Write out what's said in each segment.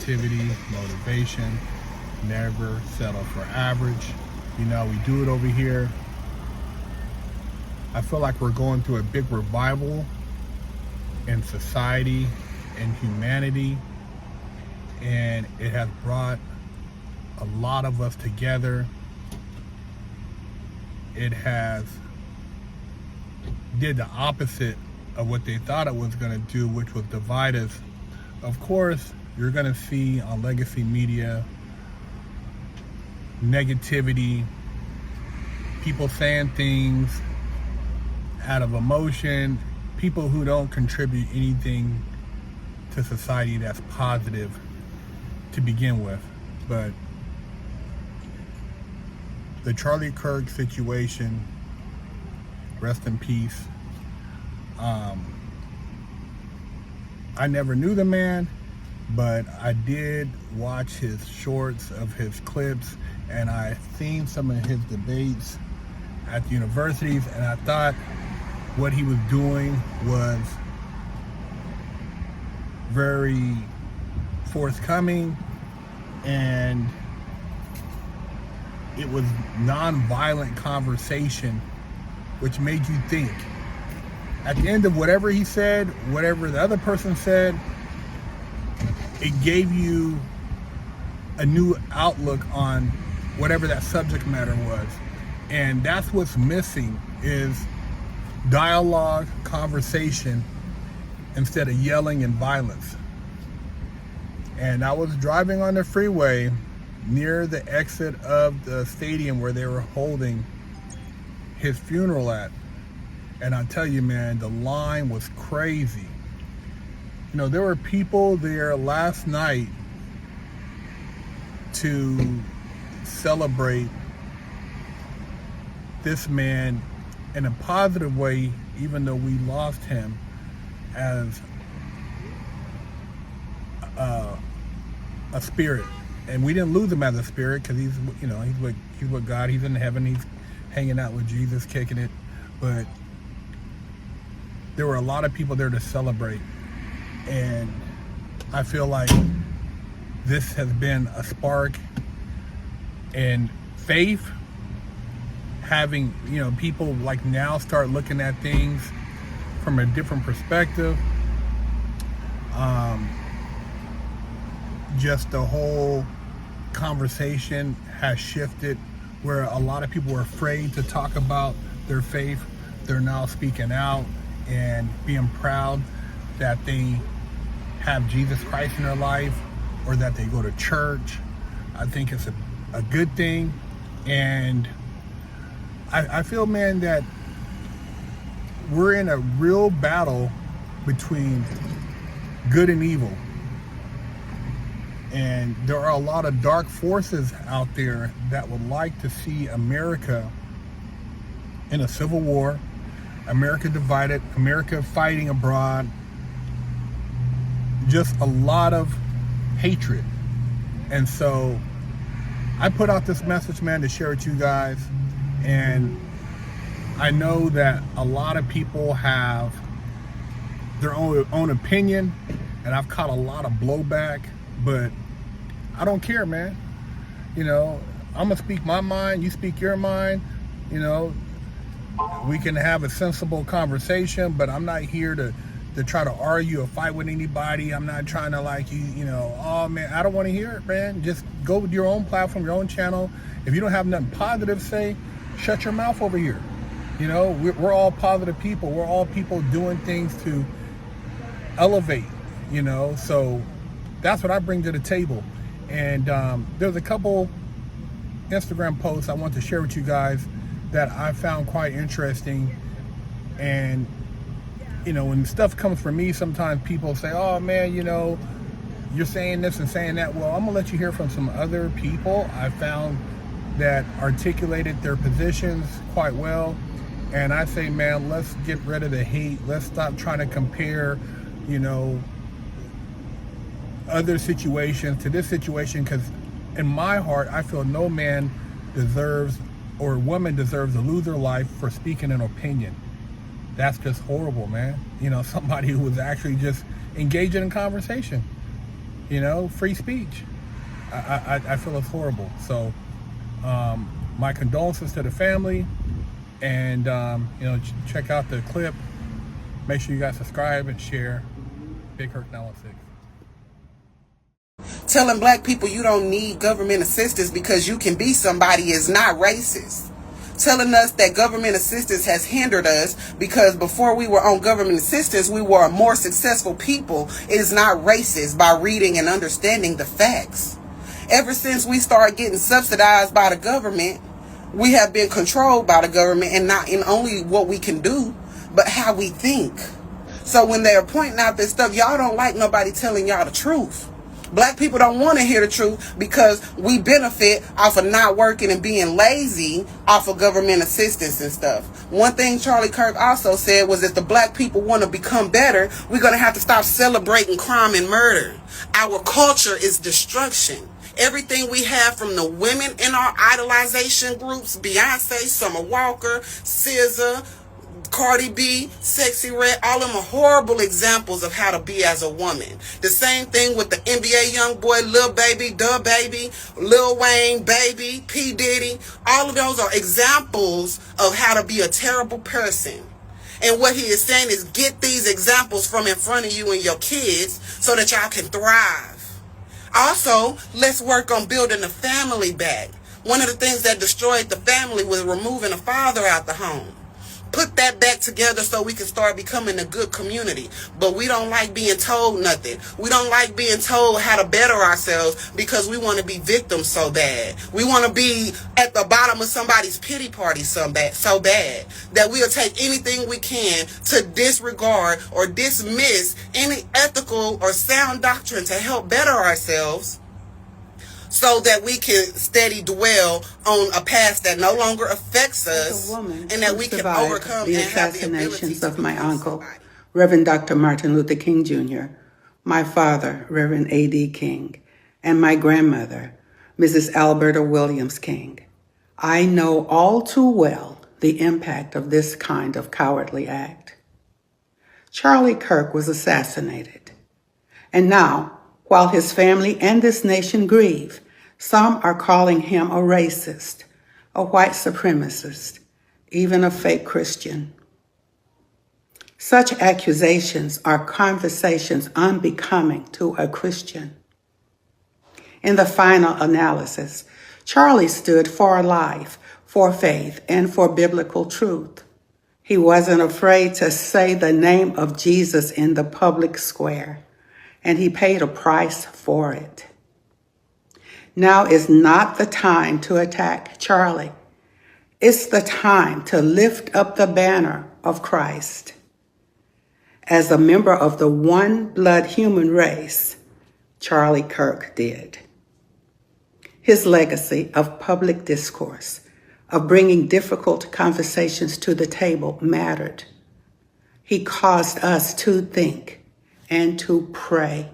positivity, motivation, never settle for average. You know, we do it over here. I feel like we're going through a big revival in society and humanity, and it has brought a lot of us together. It has did the opposite of what they thought it was going to do, which was divide us. Of course, you're going to see on legacy media negativity, people saying things out of emotion, people who don't contribute anything to society that's positive to begin with. But the Charlie Kirk situation, rest in peace. I never knew the man, but I did watch his shorts of his clips, and I seen some of his debates at the universities, and I thought what he was doing was very forthcoming, and it was non-violent conversation, which made you think. At the end of whatever he said, whatever the other person said, it gave you a new outlook on whatever that subject matter was. And that's what's missing, is dialogue, conversation, instead of yelling and violence. And I was driving on the freeway near the exit of the stadium where they were holding his funeral at. And I tell you, man, the line was crazy. You know, there were people there last night to celebrate this man in a positive way, even though we lost him as a spirit. And we didn't lose him as a spirit, because he's with God. He's in heaven. He's hanging out with Jesus, kicking it. But there were a lot of people there to celebrate. And I feel like this has been a spark in faith, having, you know, people like now start looking at things from a different perspective. Just the whole conversation has shifted, where a lot of people were afraid to talk about their faith. They're now speaking out and being proud that they have Jesus Christ in their life, or that they go to church. I think it's a good thing. And I feel, man, that we're in a real battle between good and evil. And there are a lot of dark forces out there that would like to see America in a civil war, America divided, America fighting abroad, just a lot of hatred. And so I put out this message, man, to share with you guys. And I know that a lot of people have their own opinion, and I've caught a lot of blowback, but I don't care, man. You know, I'm gonna speak my mind, you speak your mind. You know, we can have a sensible conversation, but I'm not here to try to argue or fight with anybody. I'm not trying to, like, you know, oh man, I don't want to hear it, man. Just go with your own platform, your own channel. If you don't have nothing positive to say, shut your mouth over here. You know, we're all positive people. We're all people doing things to elevate, you know. So that's what I bring to the table. And there's a couple Instagram posts I want to share with you guys that I found quite interesting. And you know, when stuff comes from me, sometimes people say, oh man, you know, you're saying this and saying that. Well, I'm gonna let you hear from some other people I found that articulated their positions quite well. And I say, man, let's get rid of the hate. Let's stop trying to compare, you know, other situations to this situation, because in my heart, I feel no man deserves, or woman deserves, to lose their life for speaking an opinion. That's just horrible, man. You know, somebody who was actually just engaging in conversation. free speech. I feel it's horrible. So my condolences to the family, and check out the clip. Make sure you guys subscribe and share. BigHerc916. Telling black people you don't need government assistance because you can be somebody is not racist. Telling us that government assistance has hindered us because before we were on government assistance, we were a more successful people is not racist by reading and understanding the facts. Ever since we started getting subsidized by the government, we have been controlled by the government, and not in only what we can do, but how we think. So when they're pointing out this stuff, y'all don't like nobody telling y'all the truth. Black people don't want to hear the truth because we benefit off of not working and being lazy off of government assistance and stuff. One thing Charlie Kirk also said was if the black people want to become better, we're going to have to stop celebrating crime and murder. Our culture is destruction. Everything we have from the women in our idolization groups, Beyonce, Summer Walker, SZA, Cardi B, Sexy Red, all of them are horrible examples of how to be as a woman. The same thing with the NBA young boy, Lil Baby, Da Baby, Lil Wayne, Baby, P. Diddy. All of those are examples of how to be a terrible person. And what he is saying is get these examples from in front of you and your kids so that y'all can thrive. Also, let's work on building the family back. One of the things that destroyed the family was removing a father out the home. Put that back together so we can start becoming a good community. But we don't like being told nothing. We don't like being told how to better ourselves because we want to be victims so bad. We want to be at the bottom of somebody's pity party so bad that we'll take anything we can to disregard or dismiss any ethical or sound doctrine to help better ourselves, so that we can steady dwell on a past that no longer affects us, and that we can overcome the assassinations of my uncle, Reverend Dr. Martin Luther King Jr., my father, Reverend A.D. King, and my grandmother, Mrs. Alberta Williams King. I know all too well the impact of this kind of cowardly act. Charlie Kirk was assassinated, and now, while his family and this nation grieve, some are calling him a racist, a white supremacist, even a fake Christian. Such accusations are conversations unbecoming to a Christian. In the final analysis, Charlie stood for life, for faith, and for biblical truth. He wasn't afraid to say the name of Jesus in the public square, and he paid a price for it. Now is not the time to attack Charlie. It's the time to lift up the banner of Christ. As a member of the one blood human race, Charlie Kirk did. His legacy of public discourse, of bringing difficult conversations to the table, mattered. He caused us to think and to pray.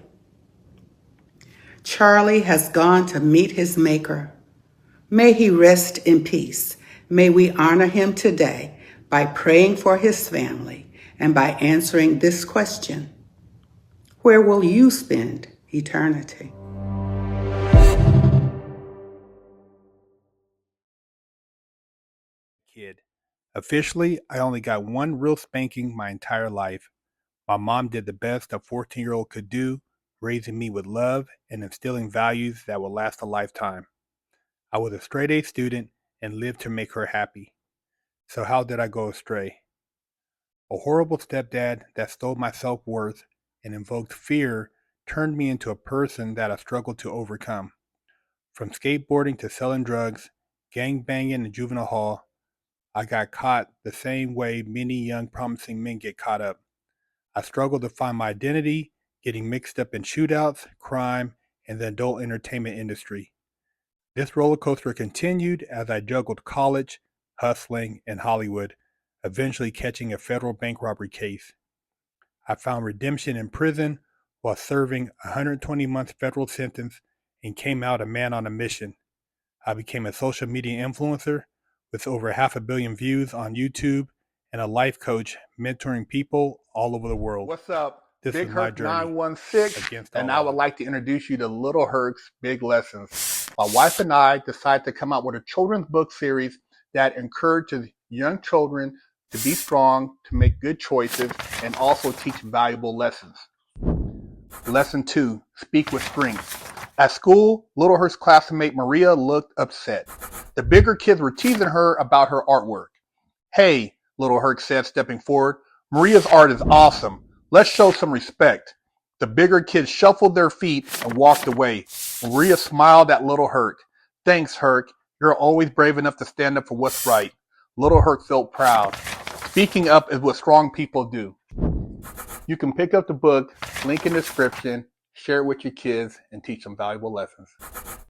Charlie has gone to meet his Maker. May he rest in peace. May we honor him today by praying for his family and by answering this question: where will you spend eternity? Kid. Officially, I only got one real spanking my entire life. My mom did the best a 14-year-old could do, raising me with love and instilling values that will last a lifetime. I was a straight-A student and lived to make her happy. So how did I go astray? A horrible stepdad that stole my self-worth and invoked fear turned me into a person that I struggled to overcome. From skateboarding to selling drugs, gang banging in juvenile hall, I got caught the same way many young promising men get caught up. I struggled to find my identity, getting mixed up in shootouts, crime, and the adult entertainment industry. This roller coaster continued as I juggled college, hustling, and Hollywood, eventually catching a federal bank robbery case. I found redemption in prison while serving a 120-month federal sentence and came out a man on a mission. I became a social media influencer with over 500 million views on YouTube and a life coach mentoring people all over the world. What's up? This is my journey BigHerc916, against and all I would odds. like to introduce you to Little Herc's Big Lessons. My wife and I decided to come out with a children's book series that encourages young children to be strong, to make good choices, and also teach valuable lessons. Lesson 2, Speak with Strength. At school, Little Herc's classmate Maria looked upset. The bigger kids were teasing her about her artwork. "Hey," Little Herc said, stepping forward, "Maria's art is awesome. Let's show some respect." The bigger kids shuffled their feet and walked away. Maria smiled at Little Herc. "Thanks, Herc. You're always brave enough to stand up for what's right." Little Herc felt proud. Speaking up is what strong people do. You can pick up the book, link in the description, share it with your kids, and teach them valuable lessons.